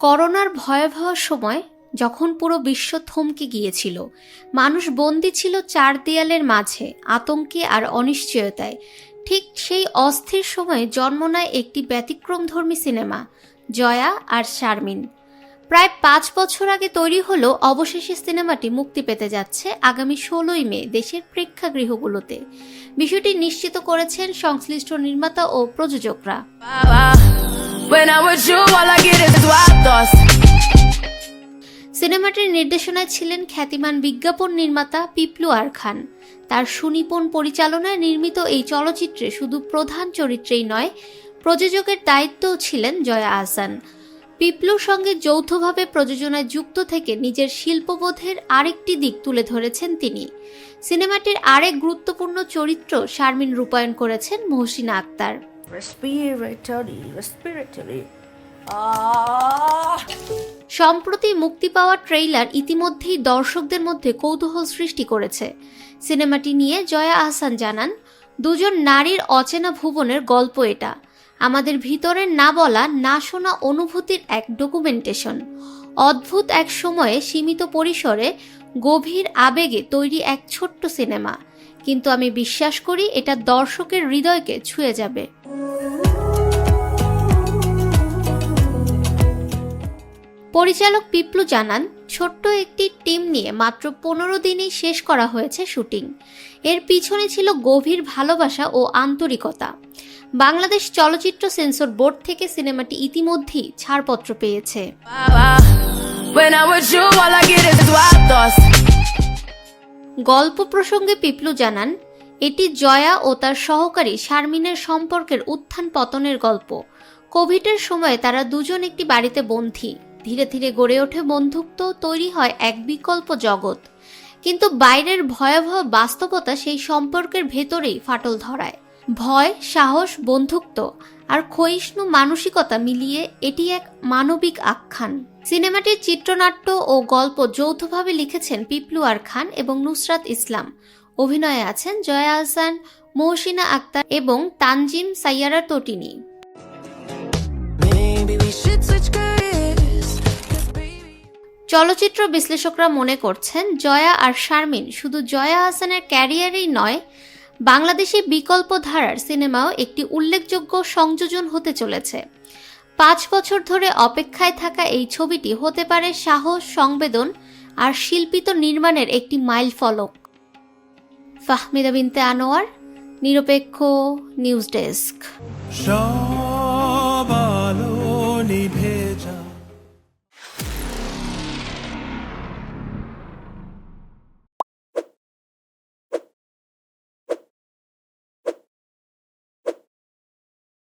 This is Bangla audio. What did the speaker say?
করোনার ভয়াবহ সময় যখন পুরো বিশ্ব থমকে গিয়েছিল, মানুষ বন্দী ছিল চার দেয়ালের মাঝে আতঙ্কে আর অনিশ্চয়তায়, ঠিক সেই অস্থির সময়ে জন্ম নেয় একটি ব্যতিক্রমধর্মী সিনেমা, জয়া আর শারমিন। প্রায় 5 বছর আগে তৈরি হলেও অবশেষে সিনেমাটি মুক্তি পেতে যাচ্ছে আগামী 16ই মে দেশের প্রেক্ষাগৃহগুলোতে। বিষয়টি নিশ্চিত করেছেন সংশ্লিষ্ট নির্মাতা ও প্রযোজকরা। সিনেমাটির নির্দেশনায় ছিলেন খ্যাতিমান বিজ্ঞাপন নির্মাতা পিপলু আর খান। তার সুনিপুণ পরিচালনায় নির্মিত এই চলচ্চিত্রে শুধু প্রধান চরিত্রেই নয়, প্রযোজকের দায়িত্বও ছিলেন জয়া আহসান। পিপলুর সঙ্গে যৌথভাবে প্রযোজনায় যুক্ত থেকে নিজের শিল্পবোধের আরেকটি দিক তুলে ধরেছেন তিনি। সিনেমাটির আরেক গুরুত্বপূর্ণ চরিত্র শারমিন রূপায়ণ করেছেন মহসিনা আক্তার। সম্প্রতি মুক্তি পাওয়া ট্রেইলার ইতিমধ্যেই দর্শকদের মধ্যে কৌতূহল সৃষ্টি করেছে। সিনেমাটি নিয়ে জয়া আহসান জানান, দুজন নারীর অচেনা ভুবনের গল্প এটা। আমাদের ভিতরের না বলা না শোনা অনুভূতির এক ডকুমেন্টেশন। অদ্ভুত এক সময়ে সীমিত পরিসরে গভীর আবেগে তৈরি এক ছোট্ট সিনেমা, কিন্তু আমি বিশ্বাস করি এটা দর্শকের হৃদয়কে ছুঁয়ে যাবে। পরিচালক পিপলু জানান, ছোট্ট একটি টিম নিয়ে মাত্র 15 দিনেই শেষ করা হয়েছে শুটিং। এর পিছনে ছিল গভীর ভালোবাসা ও আন্তরিকতা। বাংলাদেশ চলচ্চিত্র সেন্সর বোর্ড থেকে সিনেমাটি ইতিমধ্যেই ছাড়পত্র পেয়েছে। গল্প প্রসঙ্গে পিপলু জানান, এটি জয়া ও তার সহকারী শারমিনের সম্পর্কের উত্থান পতনের গল্প। কোভিডের সময়ে তারা দুজন একটি বাড়িতে বন্দী। ধীরে ধীরে গড়ে ওঠে বন্ধুত্ব, তৈরি হয় এক বিকল্প জগৎ। কিন্তু বাইরের ভয়াবহ বাস্তবতা সেই সম্পর্কের ভেতরেই ফাটল ধরায়। ভয়, সাহস, বন্ধুত্ব আর ক্ষয়িষ্ণু মানসিকতা মিলিয়ে এটি এক মানবিক আখ্যান। সিনেমাটির চিত্রনাট্য ও গল্প যৌথভাবে লিখেছেন পিপলু আর খান এবং নুসরাত ইসলাম। অভিনয়ে আছেন জয়া আহসান, মহসিনা আক্তার এবং তানজিম সাইয়ারা তটিনী। চলচ্চিত্র বিশ্লেষকরা মনে করছেন, জয়া আর শারমিন শুধু জয়া আহসানের ক্যারিয়ারেই নয়, বাংলাদেশি বিকল্প ধারার সিনেমাও একটি উল্লেখযোগ্য সংযোজন হতে চলেছে। 5 বছর ধরে অপেক্ষায় থাকা এই ছবিটি হতে পারে সাহস, সংবেদন আর শিল্পিত নির্মাণের একটি মাইলফলক। ফাহমিদা বিনতে আনোয়ার, নিরপেক্ষ নিউজ ডেস্ক।